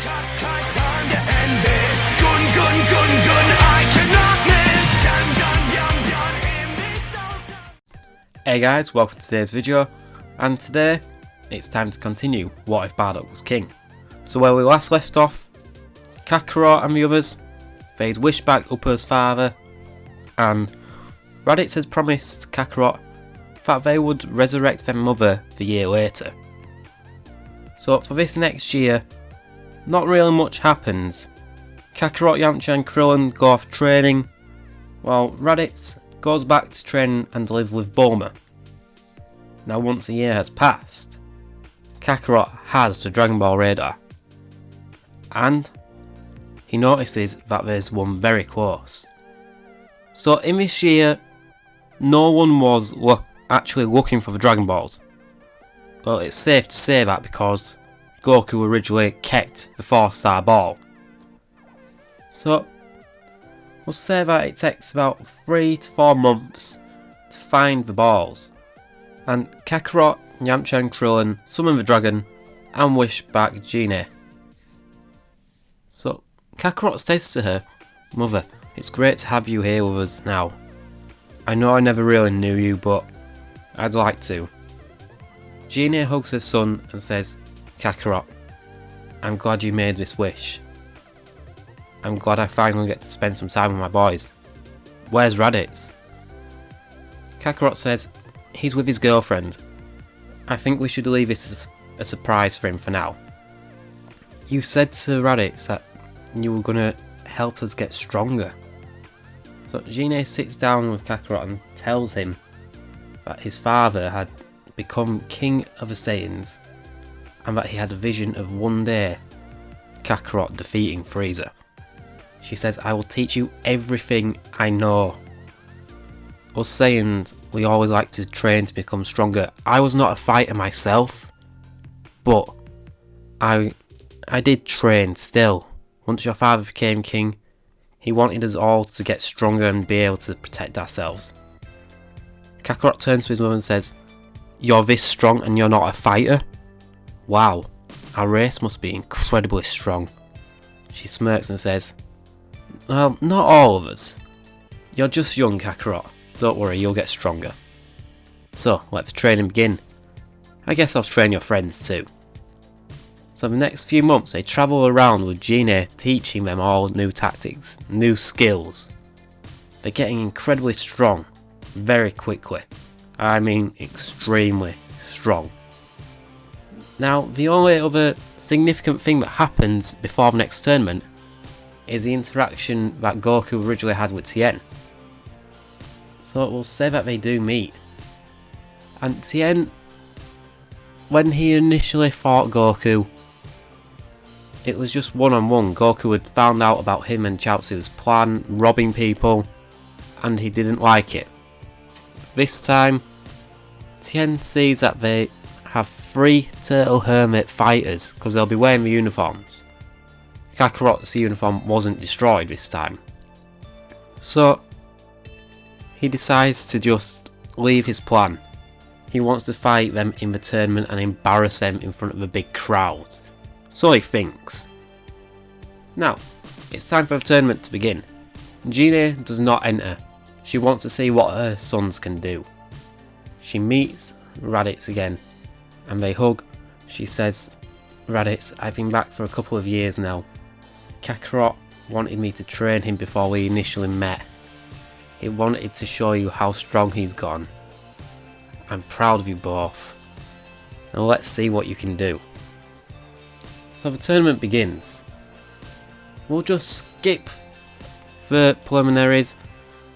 Time to end this. Gun, gun, gun, gun, I cannot miss. Jam, jam, yum, yum, in this old town. Hey guys, welcome to today's video, and today it's time to continue What If Bardock Was King. So where we last left off, Kakarot and the others, they'd wished back Upper's father, and Raditz had promised Kakarot that they would resurrect their mother the year later. So for this next year, not really much happens. Kakarot, Yamcha and Krillin go off training, while Raditz goes back to train and live with Bulma. Now once a year has passed, Kakarot has the Dragon Ball radar, and he notices that there's one very close. So in this year, no one was actually looking for the Dragon Balls. Well, it's safe to say that because Goku originally kept the 4-star ball. So we'll say that it takes about 3 to 4 months to find the balls, and Kakarot, Yamcha and Krillin summon the dragon and wish back Genie. So Kakarot says to her, "Mother, it's great to have you here with us now. I know I never really knew you, but I'd like to." Genie hugs her son and says, "Kakarot, I'm glad you made this wish. I'm glad I finally get to spend some time with my boys. Where's Raditz?" Kakarot says, "He's with his girlfriend. I think we should leave this as a surprise for him for now. You said to Raditz that you were going to help us get stronger." So Genie sits down with Kakarot and tells him that his father had become King of the Saiyans, and that he had a vision of one day Kakarot defeating Frieza. She says, "I will teach you everything I know. Us Saiyans, we always like to train to become stronger. I was not a fighter myself, but I did train still. Once your father became king, he wanted us all to get stronger and be able to protect ourselves." Kakarot turns to his mother and says, "You're this strong and you're not a fighter? Wow, our race must be incredibly strong." She smirks and says, "Well, not all of us. You're just young, Kakarot. Don't worry, you'll get stronger. So, let the training begin. I guess I'll train your friends too." So the next few months they travel around with Genie teaching them all new tactics, new skills. They're getting incredibly strong, very quickly. I mean extremely strong. Now the only other significant thing that happens before the next tournament is the interaction that Goku originally had with Tien. So we'll say that they do meet. And Tien, when he initially fought Goku, it was just one-on-one. Goku had found out about him and Chaozu's plan, robbing people, and he didn't like it. This time, Tien sees that they have 3 Turtle Hermit fighters because they'll be wearing the uniforms. Kakarot's uniform wasn't destroyed this time. So he decides to just leave his plan. He wants to fight them in the tournament and embarrass them in front of a big crowd. So he thinks. Now, it's time for the tournament to begin. Genie does not enter. She wants to see what her sons can do. She meets Raditz again, and they hug. She says, "Raditz, I've been back for a couple of years now. Kakarot wanted me to train him before we initially met. He wanted to show you how strong he's gone. I'm proud of you both. Now let's see what you can do." So the tournament begins. We'll just skip the preliminaries,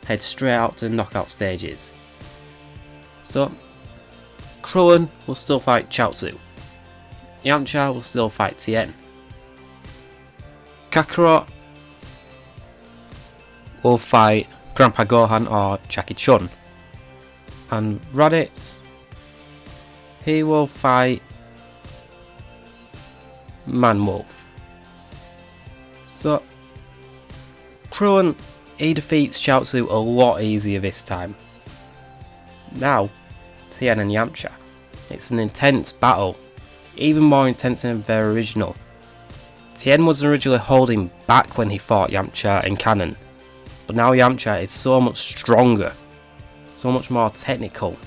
head straight out to the knockout stages. So Krillin will still fight Chaozu. Yamcha will still fight Tien. Kakarot will fight Grandpa Gohan or Jackie Chun. And Raditz, he will fight Man Wolf. So Krillin, he defeats Chaozu a lot easier this time. Now, Tien and Yamcha. It's an intense battle, even more intense than their original. Tien was originally holding back when he fought Yamcha in canon, but now Yamcha is so much stronger, so much more technical.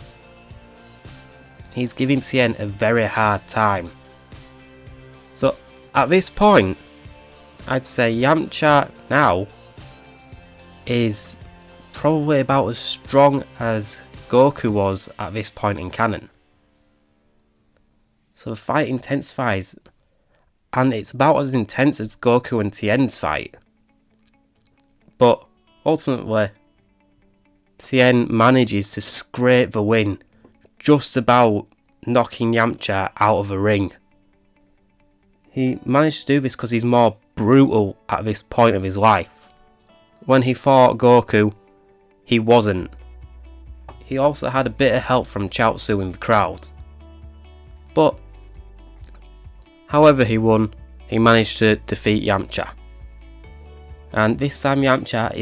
He's giving Tien a very hard time. So at this point, I'd say Yamcha now is probably about as strong as Goku was at this point in canon. So the fight intensifies, and it's about as intense as Goku and Tien's fight. But ultimately, Tien manages to scrape the win, just about knocking Yamcha out of the ring. He managed to do this because he's more brutal at this point of his life. When he fought Goku, he wasn't. He also had a bit of help from Chaozu in the crowd. But however he won, he managed to defeat Yamcha. And this time Yamcha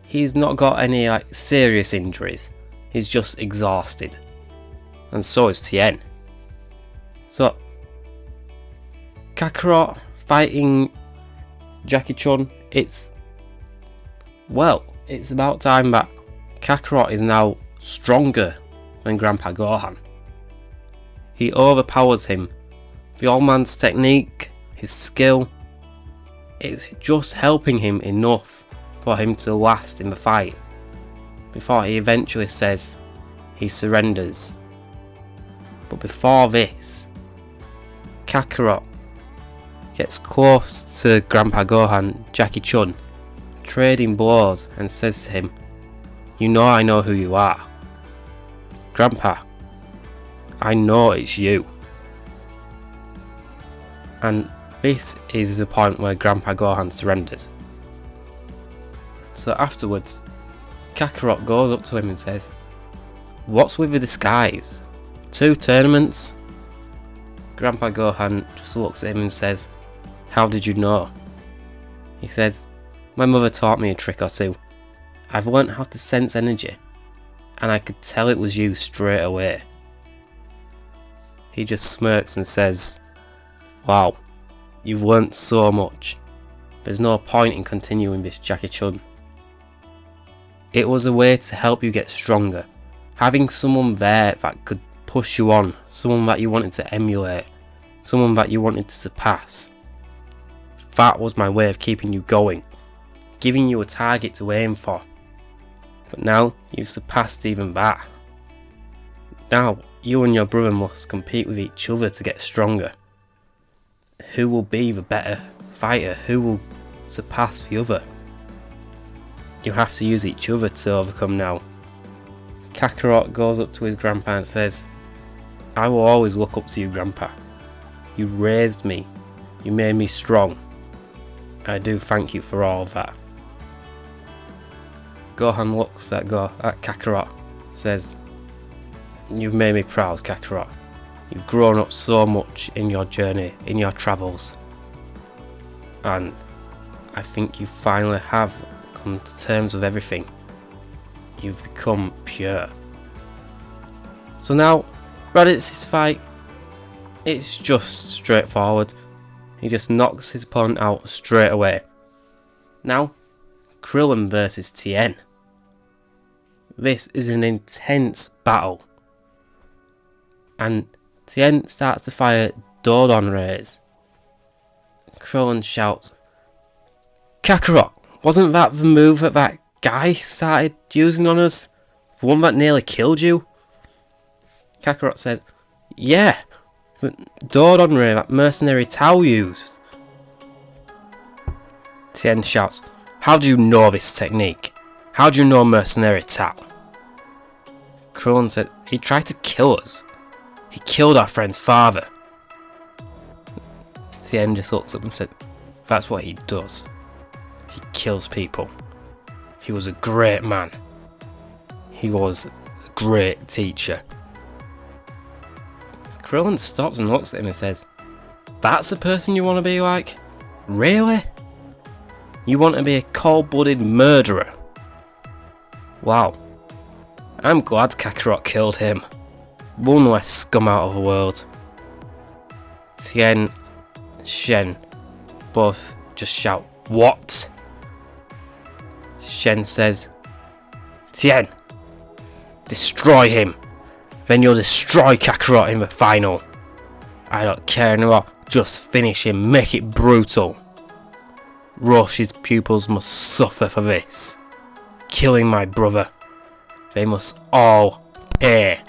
he's not got any serious injuries. He's just exhausted. And so is Tien. So Kakarot fighting Jackie Chun, it's about time that Kakarot is now stronger than Grandpa Gohan. He overpowers him. The old man's technique, his skill, it's just helping him enough for him to last in the fight, before he eventually says he surrenders. But before this, Kakarot gets close to Grandpa Gohan, Jackie Chun, trading blows, and says to him, "You know I know who you are. Grandpa, I know it's you." And this is the point where Grandpa Gohan surrenders. So afterwards, Kakarot goes up to him and says, "What's with the disguise? 2 tournaments?" Grandpa Gohan just looks at him and says, "How did you know?" He says, "My mother taught me a trick or two. I've learnt how to sense energy, and I could tell it was you straight away." He just smirks and says, "Wow, you've learnt so much. There's no point in continuing this, Jackie Chun." It was a way to help you get stronger. Having someone there that could push you on, someone that you wanted to emulate, someone that you wanted to surpass. That was my way of keeping you going, giving you a target to aim for. But now you've surpassed even that. Now you and your brother must compete with each other to get stronger. Who will be the better fighter? Who will surpass the other? You have to use each other to overcome now. Kakarot goes up to his grandpa and says, "I will always look up to you, Grandpa. You raised me. You made me strong. I do thank you for all of that." Gohan looks at Kakarot, says, "You've made me proud, Kakarot. You've grown up so much in your journey, in your travels. And I think you finally have come to terms with everything. You've become pure." So now, Raditz' fight, it's just straightforward. He just knocks his opponent out straight away. Now, Krillin versus Tien. This is an intense battle. And Tien starts to fire Dodon rays. Krillin shouts, "Kakarot, wasn't that the move that guy started using on us? The one that nearly killed you?" Kakarot says, "Yeah, but Dodon ray that mercenary Tao used." Tien shouts, "How do you know this technique? How do you know mercenary Tao?" Krillin said, "He tried to kill us. He killed our friend's father." Tien just looks up and said, "That's what he does. He kills people. He was a great man. He was a great teacher." Krillin stops and looks at him and says, "That's the person you want to be like? Really? You want to be a cold-blooded murderer? Wow. I'm glad Kakarot killed him. One less scum out of the world." Tien, Shen, both just shout, "What?" Shen says, "Tien, destroy him. Then you'll destroy Kakarot in the final. I don't care anymore. Just finish him. Make it brutal. Roshi's pupils must suffer for this. Killing my brother. They must all pay."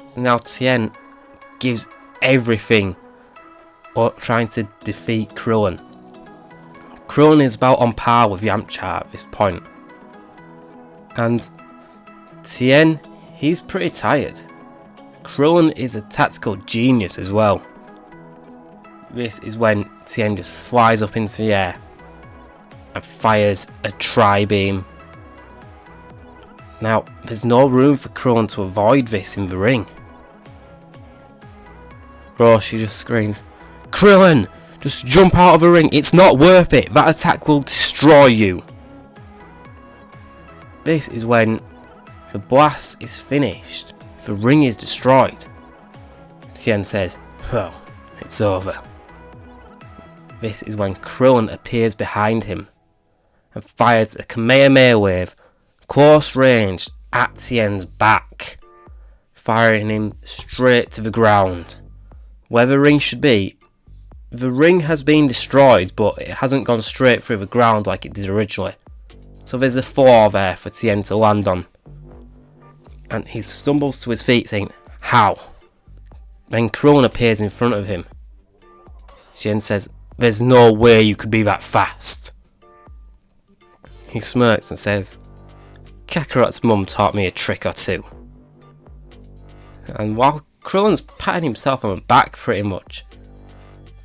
So now Tien gives everything trying to defeat Krillin. Krillin is about on par with Yamcha at this point. And Tien, he's pretty tired. Krillin is a tactical genius as well. This is when Tien just flies up into the air and fires a tri-beam. Now, there's no room for Krillin to avoid this in the ring. Roshi just screams, "Krillin, just jump out of the ring, it's not worth it, that attack will destroy you." This is when the blast is finished, the ring is destroyed. Tien says, "Well, it's over." This is when Krillin appears behind him and fires a Kamehameha wave close range at Tien's back, firing him straight to the ground. Where the ring should be, the ring has been destroyed, but it hasn't gone straight through the ground like it did originally. So there's a floor there for Tien to land on. And he stumbles to his feet saying, "How?" Then Krillin appears in front of him. Tien says, "There's no way you could be that fast." He smirks and says, "Kakarot's mum taught me a trick or two." And while Krillin's patting himself on the back pretty much,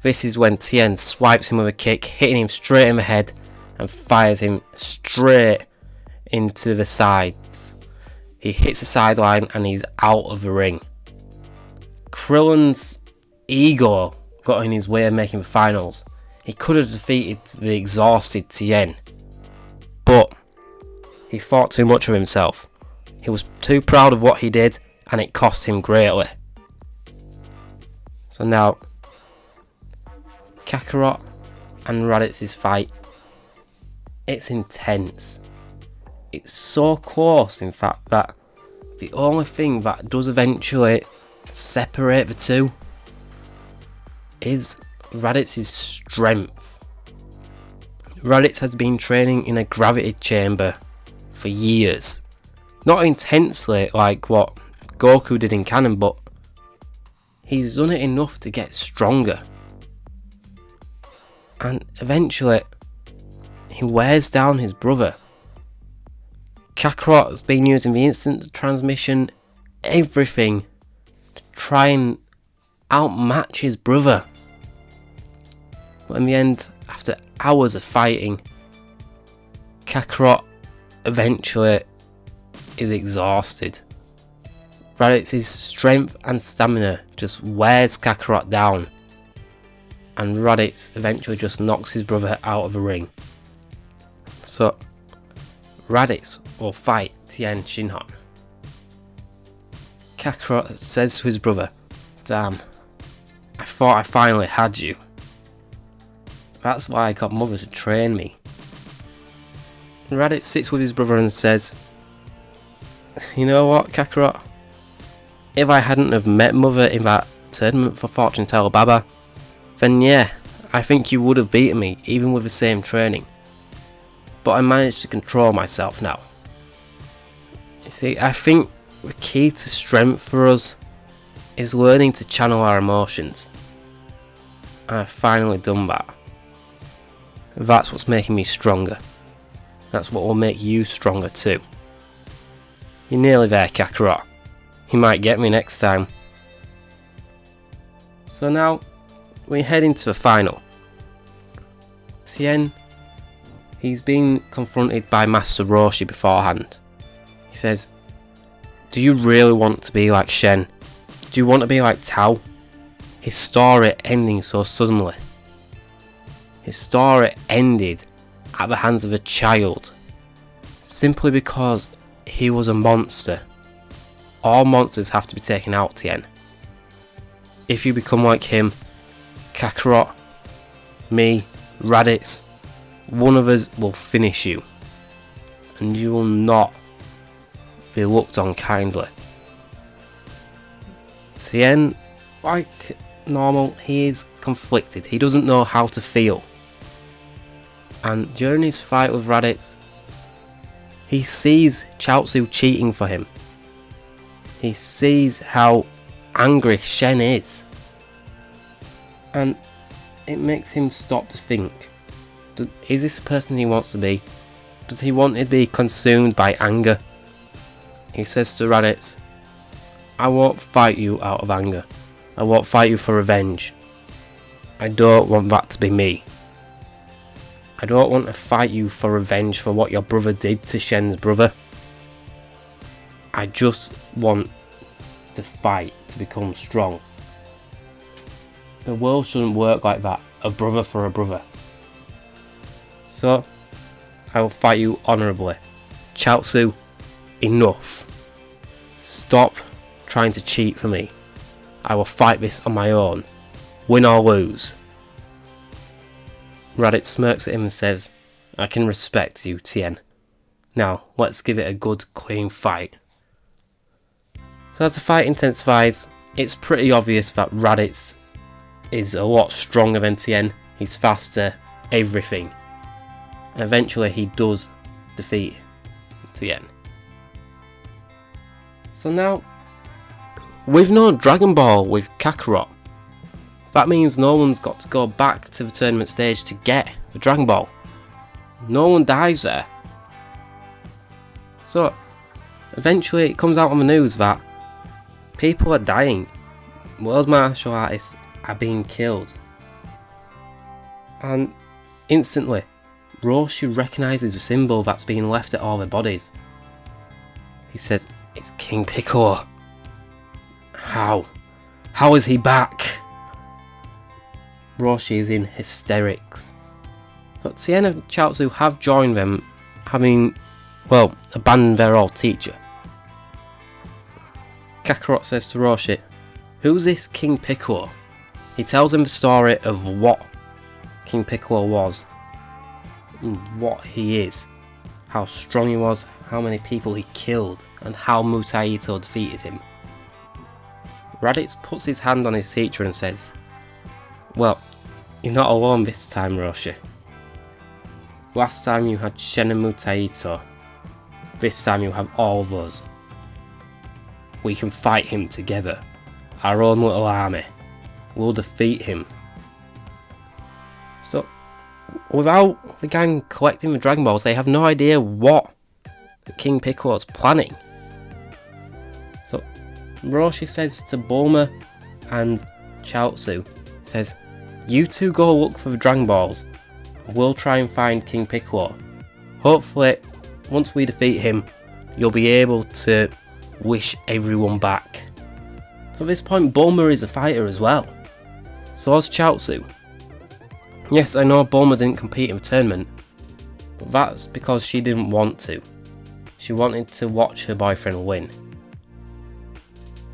this is when Tien swipes him with a kick, hitting him straight in the head and fires him straight into the sides. He hits the sideline and he's out of the ring. Krillin's ego got in his way of making the finals. He could have defeated the exhausted Tien, but he thought too much of himself. He was too proud of what he did and it cost him greatly. So now, Kakarot and Raditz's fight, it's intense. It's so close, in fact, that the only thing that does eventually separate the two is Raditz's strength. Raditz has been training in a gravity chamber for years. Not intensely like what Goku did in canon, but he's done it enough to get stronger. And eventually, he wears down his brother. Kakarot has been using the instant transmission, everything, to try and outmatch his brother. But in the end, after hours of fighting, Kakarot eventually is exhausted. Raditz's strength and stamina just wears Kakarot down, and Raditz eventually just knocks his brother out of the ring. So, Raditz will fight Tien Shinhan. Kakarot says to his brother, "Damn, I thought I finally had you. That's why I got mother to train me." And Raditz sits with his brother and says, "You know what, Kakarot? If I hadn't have met mother in that tournament for Fortune Teller Baba, then yeah, I think you would have beaten me even with the same training. But I managed to control myself now. You see, I think the key to strength for us is learning to channel our emotions. And I've finally done that. That's what's making me stronger. That's what will make you stronger too. You're nearly there, Kakarot. You might get me next time." So now, we head into the final. Tien, he's been confronted by Master Roshi beforehand. He says, "Do you really want to be like Shen? Do you want to be like Tao? His story ending so suddenly. His story ended at the hands of a child, simply because he was a monster. All monsters have to be taken out, Tien. If you become like him, Kakarot, me, Raditz, one of us will finish you, and you will not be looked on kindly. Tien, like normal, he is conflicted. He doesn't know how to feel. And during his fight with Raditz, he sees Chaozu cheating for him. He sees how angry Shen is. And it makes him stop to think. Is this the person he wants to be? Does he want to be consumed by anger? He says to Raditz, I won't fight you out of anger. I won't fight you for revenge. I don't want that to be me. I don't want to fight you for revenge for what your brother did to Shen's brother. I just want to fight to become strong. The world shouldn't work like that, a brother for a brother. So, I will fight you honourably. Chaozu, enough. Stop trying to cheat for me. I will fight this on my own, win or lose. Raditz smirks at him and says, I can respect you, Tien. Now, let's give it a good, clean fight. So as the fight intensifies, it's pretty obvious that Raditz is a lot stronger than Tien. He's faster, everything. And eventually he does defeat Tien. So now, with no Dragon Ball with Kakarot, that means no one's got to go back to the tournament stage to get the Dragon Ball. No one dies there. So, eventually it comes out on the news that people are dying. World martial artists are being killed. And instantly, Roshi recognises the symbol that's being left at all their bodies. He says, it's King Piccolo. How? How is he back? Roshi is in hysterics. So Tien and Chaozu have joined them, having, well, abandoned their old teacher. Kakarot says to Roshi, who's this King Piccolo? He tells him the story of what King Piccolo was, and what he is, how strong he was, how many people he killed, and how Mutaito defeated him. Raditz puts his hand on his teacher and says, well, you're not alone this time, Roshi. Last time you had Shen and Mutaito. This time you have all of us. We can fight him together. Our own little army. We'll defeat him. So, without the gang collecting the Dragon Balls, they have no idea what King Piccolo's planning. So, Roshi says to Bulma and Chaozu, says, you two go look for the Dragon Balls. We'll try and find King Piccolo. Hopefully, once we defeat him, you'll be able to wish everyone back. So at this point, Bulma is a fighter as well. So is Chaozu. Yes, I know Bulma didn't compete in the tournament, but that's because she didn't want to. She wanted to watch her boyfriend win.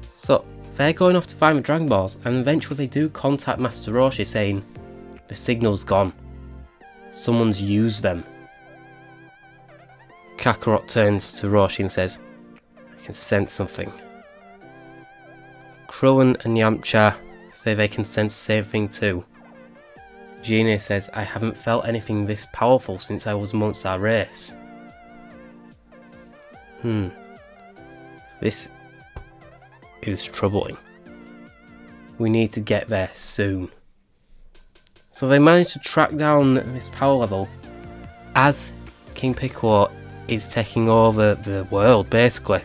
So they're going off to find the Dragon Balls, and eventually they do contact Master Roshi saying, the signal's gone. Someone's used them. Kakarot turns to Roshi and says, I can sense something. Krillin and Yamcha say they can sense the same thing too. Genie says, I haven't felt anything this powerful since I was amongst our race. This is troubling. We need to get there soon. So they manage to track down this power level as King Piccolo is taking over the world, basically.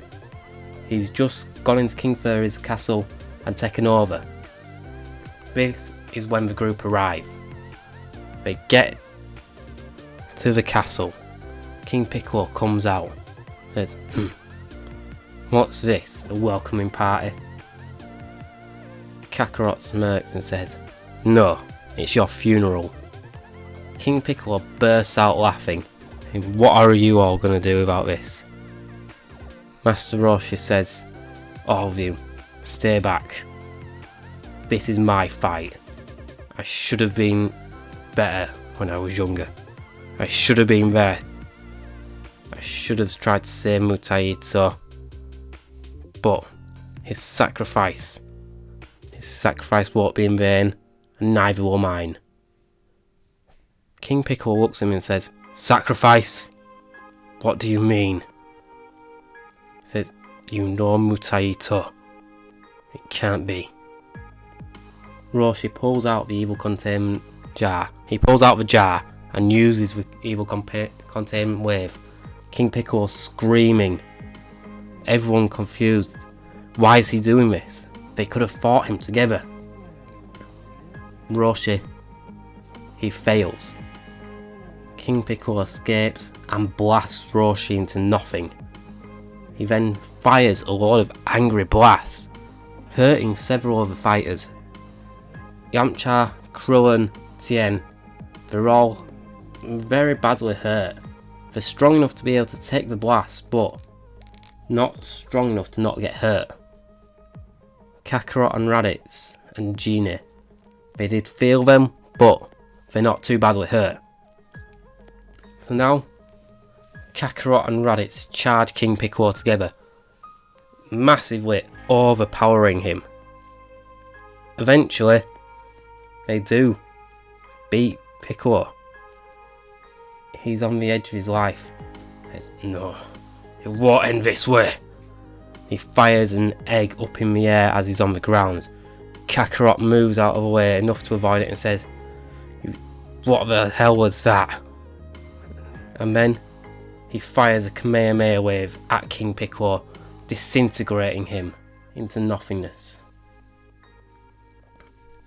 He's just gone into King Fairy's castle and taken over. This is when the group arrive. They get to the castle. King Piccolo comes out, says, what's this, a welcoming party? Kakarot smirks and says, no, it's your funeral. King Piccolo bursts out laughing. What are you all going to do about this? Master Roshi says, all of you, stay back. This is my fight. I should have been better when I was younger. I should have been there. I should have tried to save Mutaito. But his sacrifice won't be in vain, and neither will mine. King Piccolo looks at him and says, "Sacrifice? What do you mean?" He says, "You know Mutaito. It can't be." Roshi pulls out the evil containment jar. He pulls out the jar and uses the evil containment wave. King Piccolo screaming. Everyone confused. Why is he doing this? They could have fought him together. Roshi, he fails. King Piccolo escapes and blasts Roshi into nothing. He then fires a lot of angry blasts, hurting several other fighters. Yamcha, Krillin, Tien, they're all very badly hurt. They're strong enough to be able to take the blast, but not strong enough to not get hurt. Kakarot and Raditz and Genie, they did feel them, but they're not too badly hurt. So now, Kakarot and Raditz charge King Piccolo together, massively overpowering him. Eventually, they do beat Piccolo. He's on the edge of his life. He says, "No, it won't end this way." He fires an egg up in the air as he's on the ground. Kakarot moves out of the way enough to avoid it and says, "What the hell was that?" And then he fires a Kamehameha wave at King Piccolo, disintegrating him into nothingness.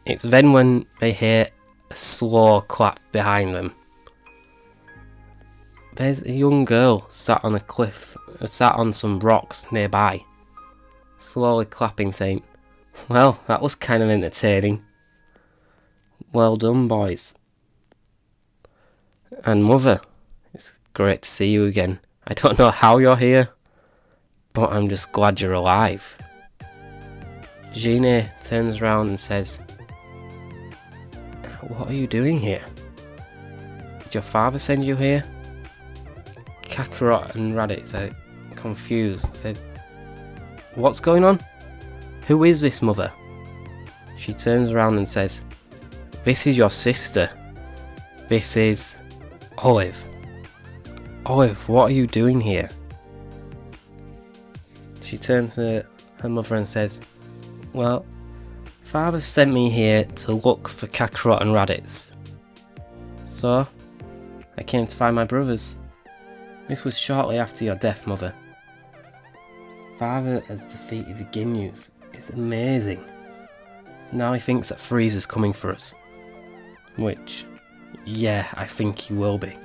It's then when they hear a slow clap behind them. There's a young girl sat on a cliff, sat on some rocks nearby, slowly clapping, saying, "Well, that was kind of entertaining. Well done, boys. And Mother, it's great to see you again. I don't know how you're here, but I'm just glad you're alive." Genie turns around and says, "What are you doing here? Did your father send you here?" Kakarot and Raditz are confused. Said, "What's going on? Who is this, Mother?" She turns around and says, "This is your sister. This is Olive. Olive, what are you doing here?" She turns to her mother and says, "Well, Father sent me here to look for Kakarot and Raditz. So, I came to find my brothers. This was shortly after your death, Mother. Father has defeated the Ginyus. It's amazing. Now he thinks that Frieza's coming for us. Which, yeah, I think he will be.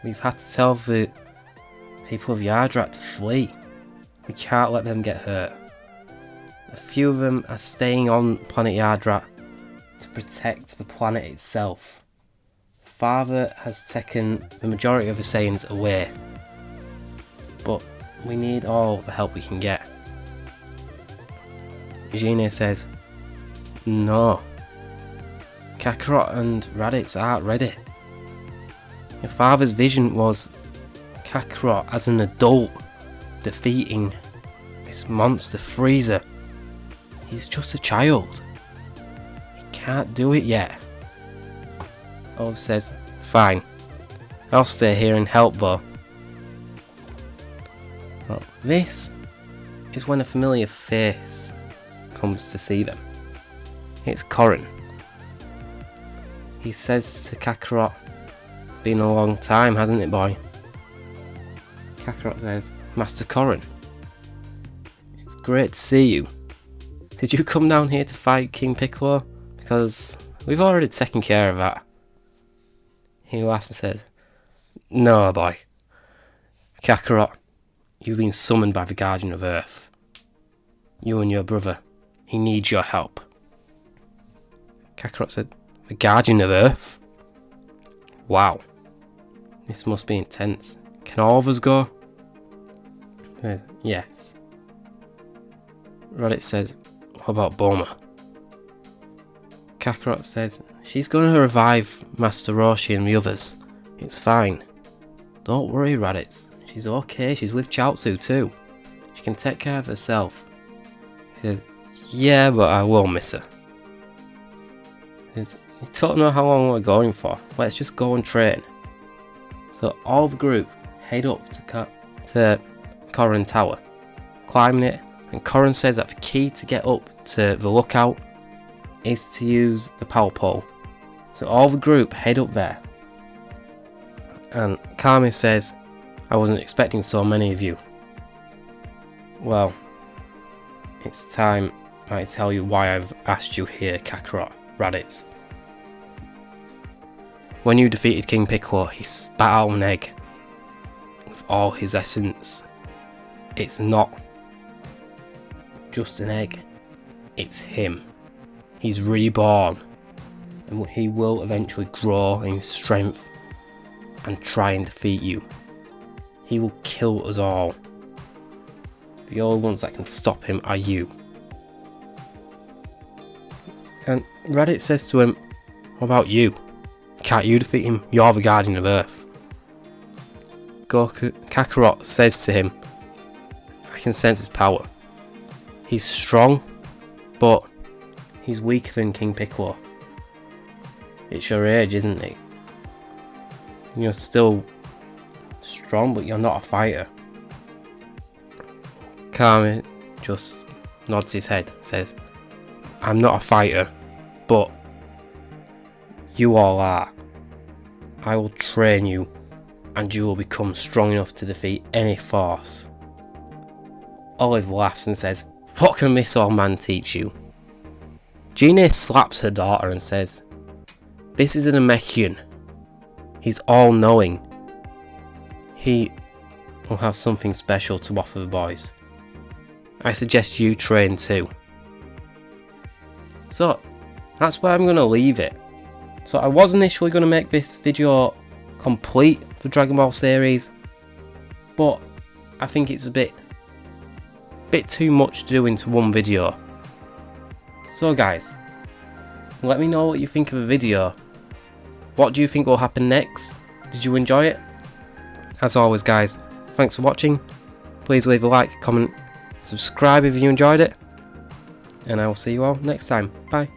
We've had to tell the people of Yardrat to flee. We can't let them get hurt. A few of them are staying on planet Yardrat to protect the planet itself. Father has taken the majority of the Saiyans away, but we need all the help we can get." Genie says, "No. Kakarot and Raditz aren't ready. Your father's vision was Kakarot as an adult defeating this monster Frieza. He's just a child. He can't do it yet." Olive says, "Fine. I'll stay here and help though." Well, this is when a familiar face comes to see them. It's Korin. He says to Kakarot, "It's been a long time, hasn't it, boy?" Kakarot says, "Master Korin, it's great to see you. Did you come down here to fight King Piccolo? Because we've already taken care of that." He laughs and says, "No, boy. Kakarot, you've been summoned by the Guardian of Earth. You and your brother, he needs your help." Kakarot said, "The Guardian of Earth? Wow. This must be intense. Can all of us go?" Yes. Raditz says, "What about Bulma?" Kakarot says, "She's gonna revive Master Roshi and the others. It's fine. Don't worry, Raditz. She's okay. She's with Chaozu too. She can take care of herself." He says, "Yeah, but I will miss her." He says, "You don't know how long we're going for. Let's just go and train." So all the group head up to Corrin Tower, climbing it, and Corrin says that the key to get up to the lookout is to use the power pole. So all the group head up there. And Kami says, "I wasn't expecting so many of you." Well, it's time I tell you why I've asked you here, Kakarot, Raditz. When you defeated King Piccolo, he spat out an egg with all his essence. It's not just an egg, it's him. He's reborn, and he will eventually grow in strength and try and defeat you. He will kill us all. The only ones that can stop him are you. And Raditz says to him, "What about you? Can't you defeat him? You're the Guardian of Earth." Kakarot says to him, "I can sense his power. He's strong, but he's weaker than King Piccolo. It's your age, isn't it? You're still strong, but you're not a fighter." Kami just nods his head, says, "I'm not a fighter, but you all are. I will train you, and you will become strong enough to defeat any force." Olive laughs and says, "What can this old man teach you?" Gina slaps her daughter and says, "This is an Namekian. He's all-knowing. He will have something special to offer the boys. I suggest you train too." So, that's where I'm going to leave it. So I was initially going to make this video complete for Dragon Ball series, but I think it's a bit too much to do into one video. So guys, let me know what you think of the video. What do you think will happen next? Did you enjoy it? As always guys, thanks for watching. Please leave a like, comment, subscribe if you enjoyed it, and I will see you all next time. Bye.